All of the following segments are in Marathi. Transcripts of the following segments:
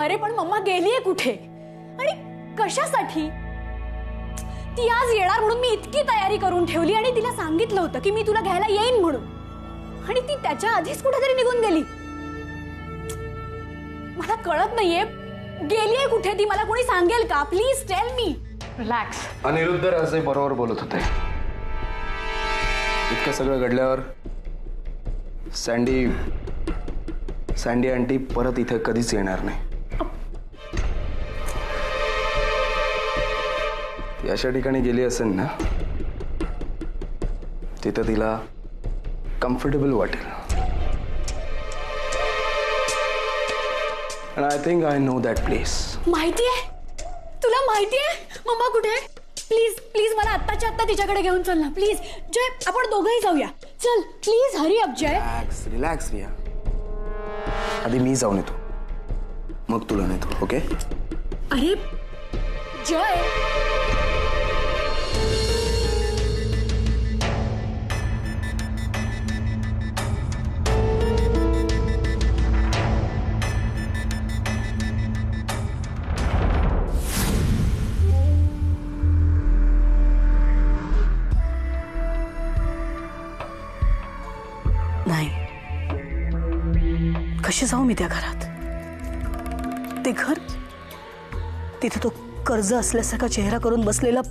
अरे पण मम्मा गेलीये कुठे आणि कशासाठी? ती आज येणार म्हणून मी इतकी तयारी करून ठेवली आणि तिला सांगितलं होतं की मी तुला घ्यायला येईन म्हणून, आणि ती त्याच्या आधीच कुठेतरी निघून गेली. मला कळत नाहीये गेलीये कुठे ती. मला कोणी सांगेल का? Please tell me. Relax. Anirudh Raje बरोबर बोलत होते. इतकं सगळं घडल्यावर सँडी आंटी परत इथे कधीच येणार नाही. ती अशा ठिकाणी गेली असेल ना तिथं तिला कम्फर्टेबल वाटेल. And I think I know that place. माहितीये तुला? माहितीये मम्मा कुठे? प्लीज प्लीज मला आत्ताच्या आत्ता तिच्याकडे घेऊन चल ना प्लीज. जय आपण दोघंही जाऊया. चल please hurry up. Jay relax Riya. आधी मी जाऊन येतो मग तुला नेतो. ओके? अरे जय नाही. कशी जाऊ मी त्या घरात? ते घर, तिथे तो कर्ज असल्यासारखा चेहरा करून बसलेला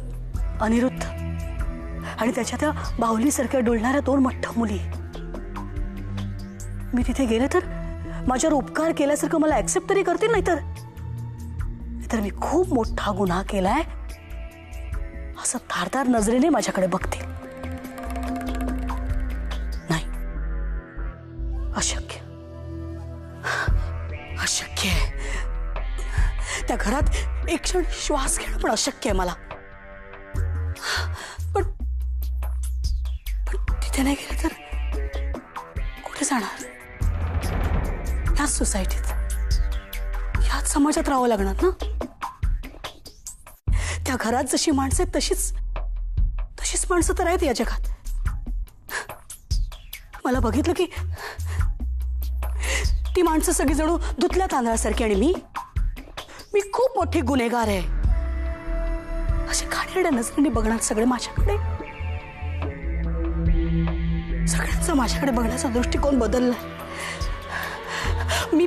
अनिरुद्ध आणि त्याच्या त्या बाहुलीसारख्या डुलणाऱ्या 2 मठ्ठ मुली. मी तिथे गेले तर माझ्यावर उपकार केल्यासारखं मला ऍक्सेप्ट तरी करतील, नाहीतर मी खूप मोठा गुन्हा केलाय असं धारदार नजरेने माझ्याकडे बघतील. नाही, अशक्य अशक्य आहे. त्या घरात एक क्षण श्वास घेणं पण अशक्य आहे मला. पण तिथे नाही गेले तर कुठे जाणार? याच सोसायटीत, याच समाजात राहावं लागणार ना. त्या घरात जशी माणसं आहेत तशीच माणसं तर आहेत या जगात. मला बघितलं की ती माणसं सगळी जणू धुतल्या तांदळासारखी आणि मी खूप मोठी गुन्हेगार आहे असे घाणेरड्या नजरेने बघणार सगळे माझ्याकडे. सगळ्यांचा माझ्याकडे बघण्याचा दृष्टिकोन बदललाय. मी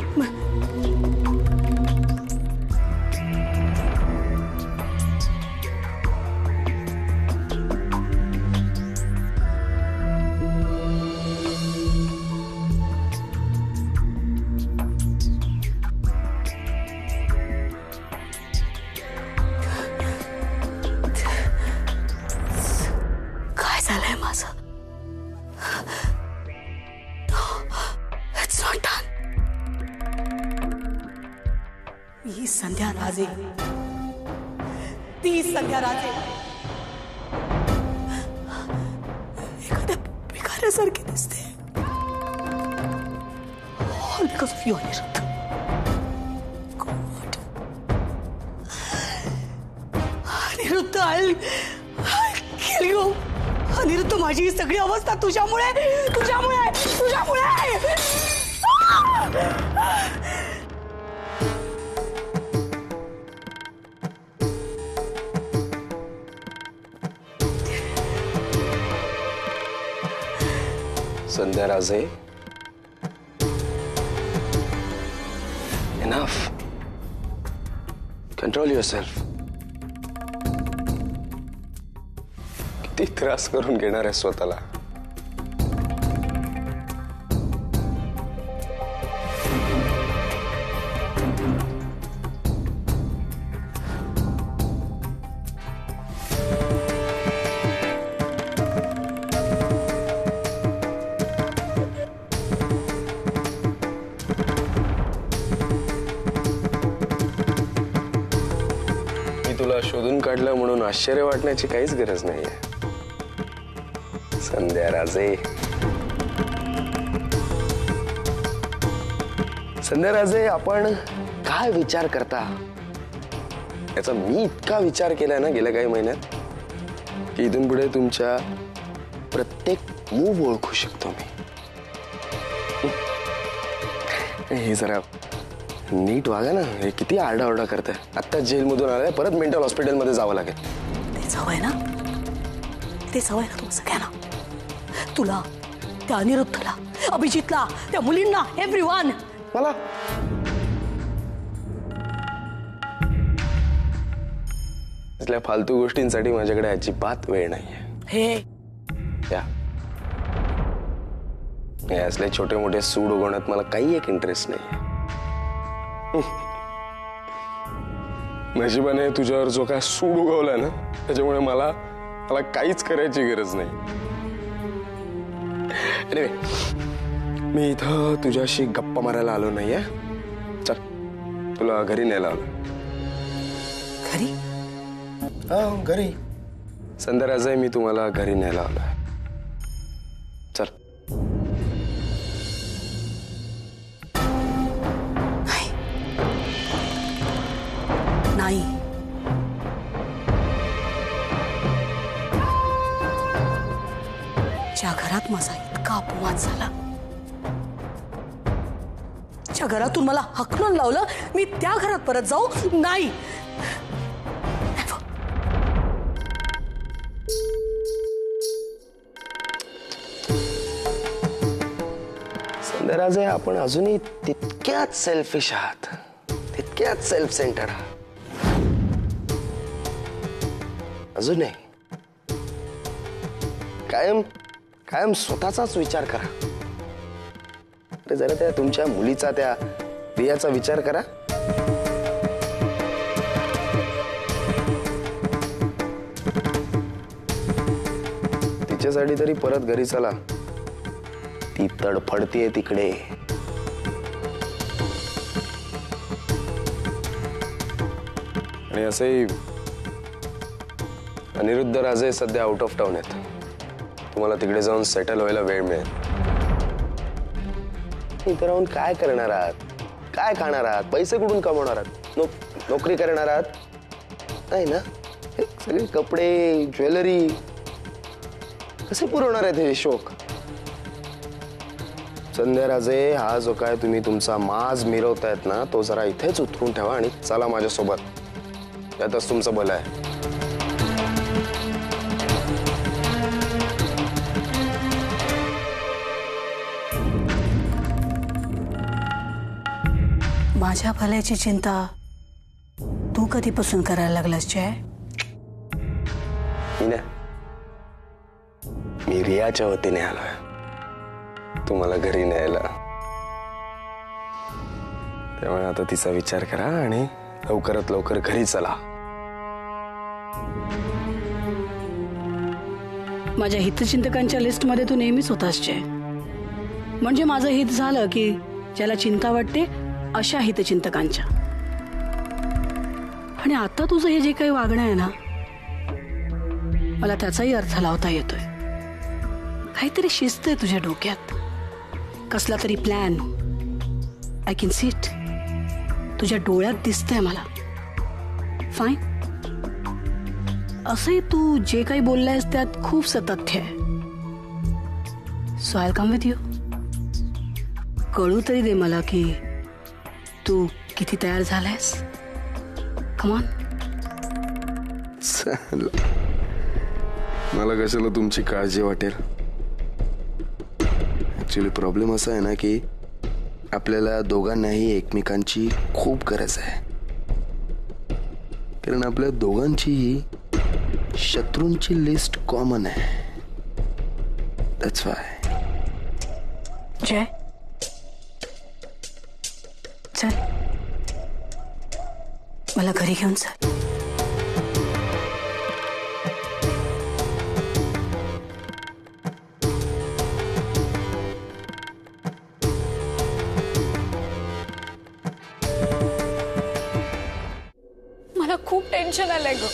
संध्या राजे, ती संध्या राजे एखाद्या भिकाऱ्यासारखी दिसते. All because of you, Anirudh. God. Anirudh, I'll kill you. Aniruddha, माझी ही सगळी अवस्था तुझ्यामुळे. संध्या राजे, enough. Control yourself. किती त्रास करून घेणार आहे स्वतःला. तुला शोधून काढलं म्हणून आश्चर्य वाटण्याची काहीच गरज नाहीये संध्या राजे. संध्या राजे, आपण काय विचार करता याचा मी इतका विचार केलाय ना गेल्या काही महिन्यात की इथून पुढे तुमच्या प्रत्येक मूव्ह ओळखू शकतो मी. हे जरा नीट वागा ना. हे किती आरडाओरडा करताय. आत्ता जेलमधून आलाय, परत मेंटल हॉस्पिटलमध्ये जावं लागेल. तेच हवंय ना, तेच हवंय ना तुम्हाला सगळ्यांना. तुला, त्या अनिरुद्धला, अभिजितला, त्या मुलींना, एव्हरीवन. मला असल्या फालतू गोष्टींसाठी माझ्याकडे अजिबात वेळ नाहीये. हे असले छोटे मोठे सूड उगवण्यात मला काही एक इंटरेस्ट नाही. नशिबाने तुझ्यावर जो काय सूड उगवलाय ना, त्याच्यामुळे मला काहीच करायची गरज नाही. Anyway, मी इथं तुझ्याशी गप्पा मारायला आलो नाहीये. चल, तुला घरी न्यायला आलो. घरी? हा, घरी. संध्याराजही मी तुम्हाला घरी न्यायला आलोय. चल. नाही. ज्या घरात माझा इतका अपमान झाला, ज्या घरातून मला हाकलून लावलं, मी त्या घरात परत जाऊ नाही. संध्याराज, आपण अजूनही तितक्याच सेल्फिश आहात, तितक्याच सेल्फ सेंटर्ड आहात. अजूनही कायम कायम स्वतःचाच विचार करा. अरे जरा त्या तुमच्या मुलीचा, त्या रियाचा विचार करा. तिच्यासाठी तरी परत घरी चला. ती तडफडतीये तिकडे. आणि असंही अनिरुद्ध राजे सध्या आउट ऑफ टाउन आहेत. तुम्हाला तिकडे जाऊन सेटल व्हायला वेळ मिळेल. इथे राहून काय करणार आहात? काय खाणार आहात? पैसे कुठून कमवणार आहात? नोकरी करणार आहात नाही ना? सगळे कपडे, ज्वेलरी कसे पुरवणार आहेत हे शोक? संध्याराजे, हा जो काय तुम्ही तुमचा माज मिरवतायत ना, तो जरा इथेच उतरून ठेवा आणि चला माझ्यासोबत. यातच तुमचं भलं आहे. माझ्या भल्याची चिंता तू कधीपासून करायला लागलास जय? मी रियाच्या वतीने आलोय तुम्हाला घरी न्यायला. त्यामुळे आता तिचा विचार करा आणि लवकरात लवकर घरी चला. माझ्या हितचिंतकांच्या लिस्टमध्ये तू नेहमीच होतास जय. म्हणजे माझं हित झालं की ज्याला चिंता वाटते अशा हितचिंतकांच्या. आणि आता तुझं हे जे काही वागणं आहे ना, मला त्याचाही अर्थ लावता येतोय. काहीतरी शिस्त आहे तुझ्या डोक्यात, कसला तरी plan. I can see it. तुझ्या डोळ्यात दिसतंय मला. फाईन. असंही तू जे काही बोललायस त्यात खूप तथ्य आहे. So I will come with you. कळू तरी दे मला की तू किती तयार झालायस. Come on. मला कशाला तुमची काळजी वाटेल. ऍक्च्युली प्रॉब्लेम असा आहे ना की आपल्याला दोघांनाही एकमेकांची खूप गरज आहे. कारण आपल्या दोघांचीही शत्रूंची लिस्ट कॉमन आहे. दॅट्स व्हाय. जय, चल मला घरी घेऊन चल. मला खूप टेन्शन आलंय ग.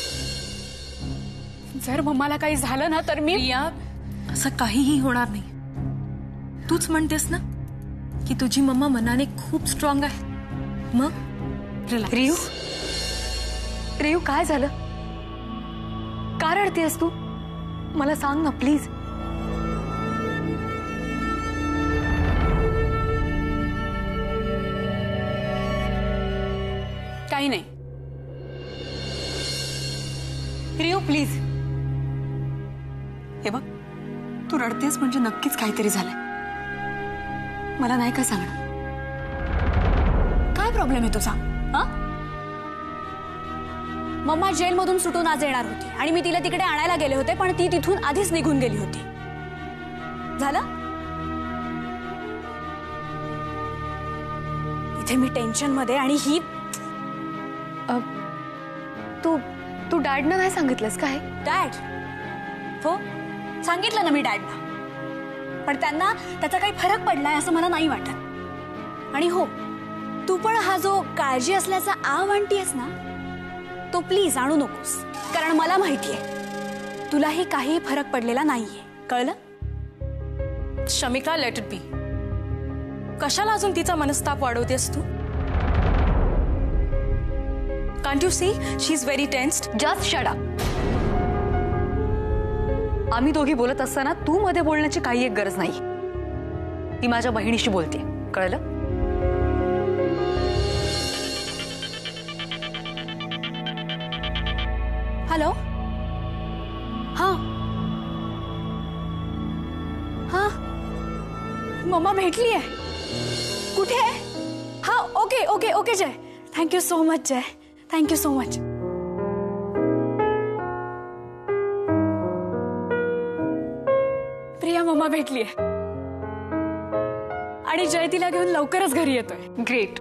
जर मम्माला काही झालं ना तर मी. रिया, असं काहीही होणार नाही. तूच म्हणतेस ना की तुझी मम्मा मनाने खूप स्ट्रॉंग आहे. मग रियू, रियू काय झालं? का रडतेस तू? मला सांग ना प्लीज. काही नाही. Rio please. हे बघ, तू रडतेस म्हणजे नक्कीच काहीतरी झालंय. मला नाही का सांगणार? काय प्रॉब्लेम आहे तुझा? हा? मम्मा जेलमधून सुटून आज येणार होती आणि मी तिला तिकडे आणायला गेले होते, पण ती तिथून आधीच निघून गेली होती. झालं? इथे मी टेन्शन मध्ये आणि ही तू डॅडना नाही सांगितलंस काय? डॅड? हो, सांगितलं ना मी डॅडना, पण त्यांना त्याचा काही फरक पडलाय असं मला नाही वाटत. आणि हो, तू पण हा जो काळजी असल्याचा आव आणतीयस ना, तो प्लीज आणू नकोस, कारण मला माहितीये तुलाही काही फरक पडलेला नाहीये. कळलं? Shamika, let it be. कशाला अजून तिचा मनस्ताप वाढवतेस तू? Can't you see she is very tensed. Just shut up. आम्ही दोघी बोलत असताना तू मध्ये बोलण्याची काही एक गरज नाही. ती माझ्या बहिणीशी बोलते, कळलं? हॅलो. हा हा, मम्मा भेटली आहे. कुठे आहे? हा, okay okay okay Jay, thank you so much Jay, thank you so much. Priya मम्मा भेटली आहे आणि जय तिला घेऊन लवकरच घरी येतोय. ग्रेट.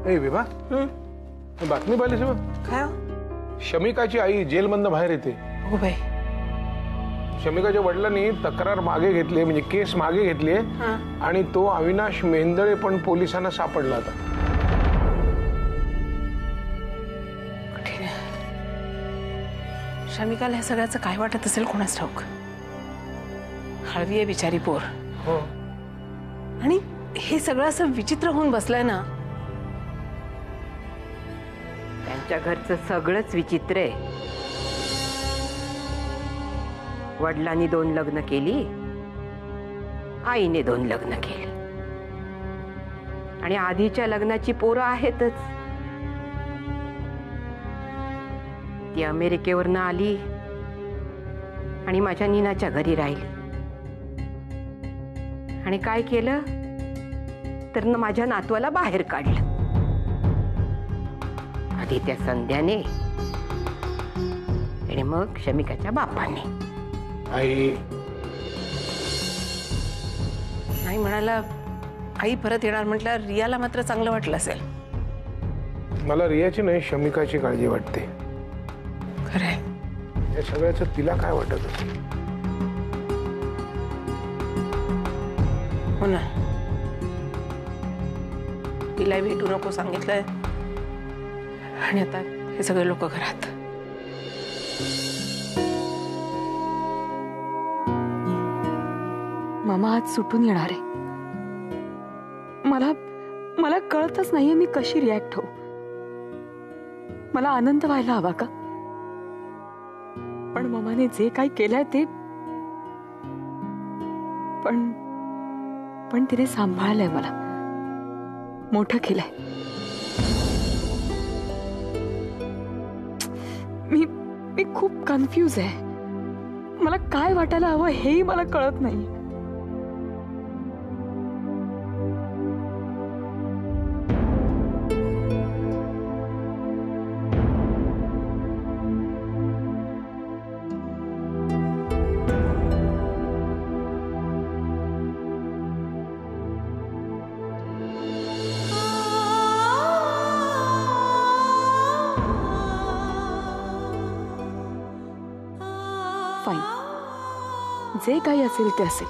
ए विभा, बातमी पाहिलीस बघ. काय? शमिकाची आई जेलमधनं बाहेर येते. हो बाई. शमिकाच्या वडिलांनी तक्रार मागे घेतली, म्हणजे केस मागे घेतली आणि तो अविनाश मेंदळे पण पोलिसांना सापडला आता. शमिकाला ह्या सगळ्याचं काय वाटत असेल कोणाच ठाऊक. हळवी आहे बिचारी पोर. हो. आणि हे सगळं असं विचित्र होऊन बसलंय ना. त्यांच्या घरचं सगळंच विचित्र आहे. वडिलांनी 2 लग्न केली, आईने 2 लग्न केली आणि आधीच्या लग्नाची पोरं आहेतच. ती अमेरिकेवरनं आली आणि माझ्या नीनाच्या घरी राहिली. आणि काय केलं तर माझ्या नातवाला बाहेर काढलं. आधी त्या संध्याने आणि मग शमिकाच्या बापाने. आई नाही म्हणाला आई परत येणार म्हटलं. रियाला मात्र चांगलं वाटलं असेल. मला रियाची नाही, शमिकाची काळजी वाटते. खरंय. या सगळ्याचं तिला काय वाटत असेल? हो ना. तिला भेटू नको सांगितलंय आणि आता हे सगळे लोक घरात. मामा आज सुटून येणार आहे. मला कळतच नाहीये मी कशी रिॲक्ट होऊ. मला आनंद व्हायला हवा का? पण मामाने जे काही केलंय ते पण तिने सांभाळलंय, मला मोठं केलंय. मी खूप कन्फ्यूज आहे. मला काय वाटायला हवं हेही मला कळत नाही. फाईन, जे काही असेल ते असेल.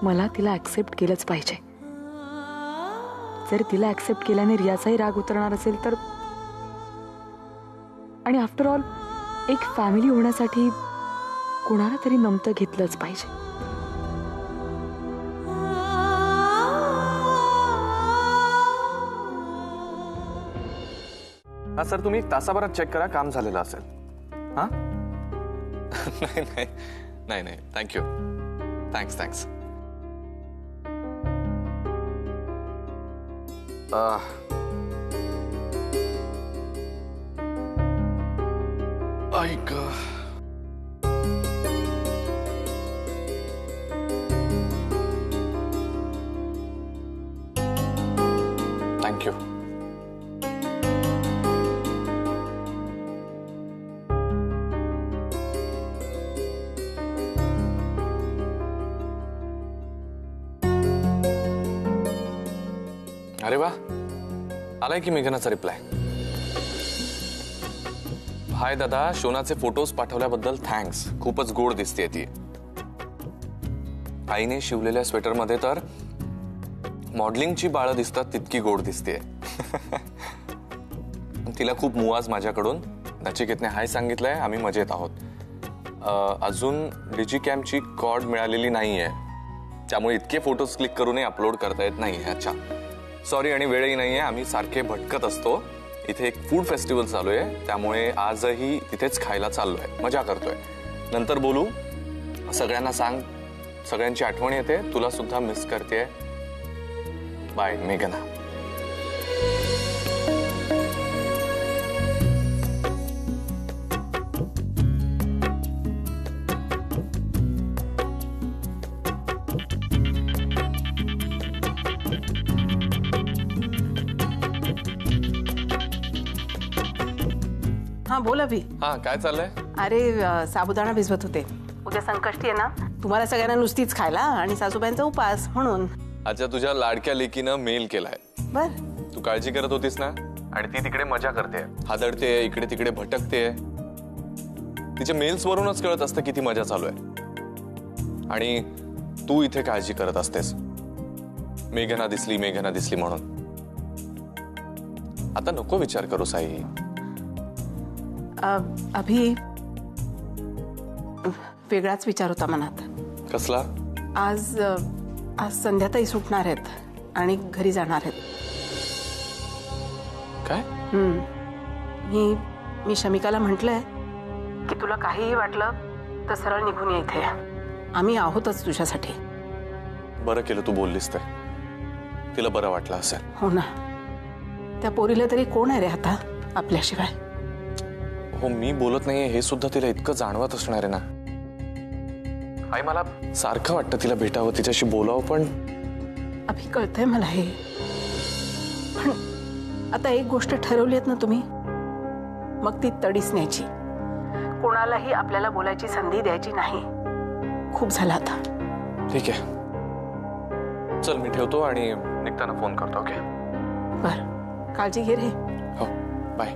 मला तिला ऍक्सेप्ट केलंच पाहिजे. जर तिला ऍक्सेप्ट केल्याने रियाचाही राग उतरणार असेल तर, आणि आफ्टर ऑल एक फॅमिली होण्यासाठी कोणाला तरी नमतं घेतलंच पाहिजे. हा सर, तुम्ही एक तासाभरात चेक करा, काम झालेलं असेल. हा नाही नाही नाही नाही, थँक्यू, थँक्स थँक्स. ऐक, थँक्यू. अरे वा, आलाय की मेघनाचा रिप्लाय. हाय दादा, शोनाचे फोटोज पाठवल्याबद्दल थँक्स. खूपच गोड दिसतेय ती. आईने शिवलेल्या स्वेटरमध्ये तर मॉडेलिंगची बाळं दिसतात तितकी गोड दिसतेय. तिला खूप मुआज माझ्याकडून. नचिकेतने हाय सांगितलंय, आम्ही मजेत आहोत. अजून डिजिकॅमची कॉर्ड मिळालेली नाहीये, त्यामुळे इतके फोटोज क्लिक करूनही अपलोड करता येत नाही. अच्छा, सॉरी. आणि वेळही नाहीये, आम्ही सारखे भटकत असतो. इथे एक फूड फेस्टिवल चालू आहे, त्यामुळे आजही तिथेच खायला चाललोय, मजा करतोय. नंतर बोलू. सगळ्यांना सांग, सगळ्यांची आठवण येते, तुला सुद्धा मिस करते. बाय मेघना. हा बोल अभि. हा, काय चाललंय? अरे साबुदाणा भिजवत होते. उद्या संकष्टी आहे ना, तुम्हाला सगळ्यांना नुसतीच खायला आणि सासूबाईंचा उपास म्हणून. अच्छा, तुझ्या लाडक्या लेकीनं मेल केलाय. बर, तू काळजी करत होतीस ना, आणि ती तिकडे मजा करते, हादरते, इकडे तिकडे भटकते. तिच्या मेल्स वरूनच कळत असतं किती मजा चालू आहे. आणि तू इथे काळजी करत असतेस, मेघना दिसली मेघना दिसली म्हणून. आता नको विचार करू साई. अभि, वेगळाच विचार होता मनात. कसला? आज संध्याताई सुटणार आहेत आणि घरी जाणार आहेत. काय? मी शमिकाला म्हटलंय की तुला काहीही वाटलं तर सरळ निघून ये इथे. आम्ही आहोतच तुझ्यासाठी. बरं केलं तू बोललीस ते. तिला बरं वाटलं असेल. हो ना. त्या पोरीला तरी कोण आहे रे आता आपल्याशिवाय? हो, मी बोलत नाहीये हे सुद्धा तिला इतकं जाणवत असणार आहे ना. आई, मला सारखं वाटतं तिला भेटावं, तिच्याशी बोलावं, पण अभि कळतंय मला हे. पण आता एक गोष्ट ठरवलीत ना तुम्ही, मग ती तडीच न्यायची. कोणालाही आपल्याला बोलायची संधी द्यायची नाही. खूप झालं आता. ठीक आहे, चल मी ठेवतो आणि निघताना फोन करतो. ओके? बर, काळजी घे रे. हो, बाय.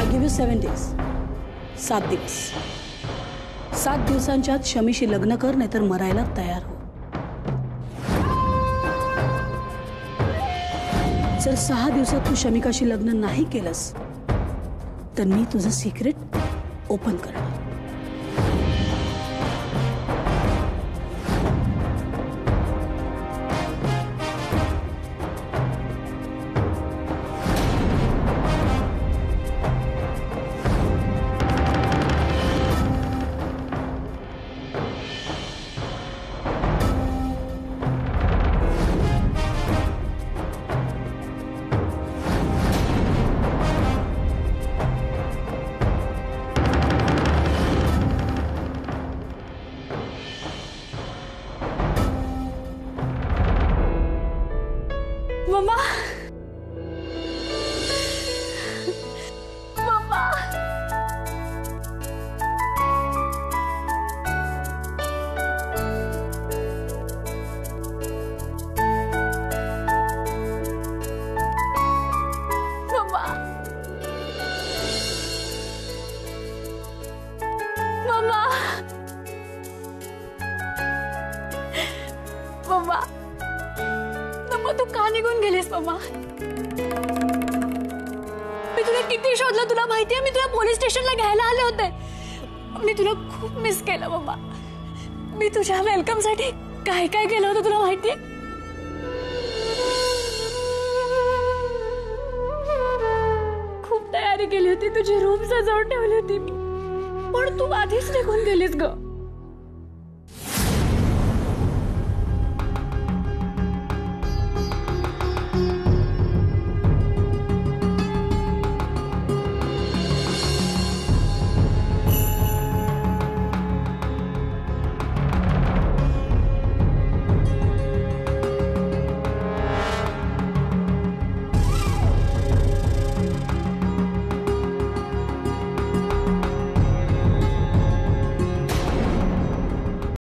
Give you 7 days. 7 दिवस. 7 दिवसांच्या आत शमीशी लग्न कर, नाहीतर मरायला तयार हो. जर 6 दिवसात तू शमिकाशी लग्न नाही केलंस तर मी तुझं सिक्रेट ओपन करणार. निघून गेलीस मम्मा. मी तुला किती शोधलं तुला माहितीये. मी तुला पोलीस स्टेशनला घ्यायला आले होते. मी तुला खूप मिस केलं मम्मा. मी तुझ्या वेलकम साठी काय काय केलं होतं तुला माहितीये. खूप तयारी केली होती. तुझी रूम सजवून ठेवली होती मी. पण तू आधीच निघून गेलीस ग.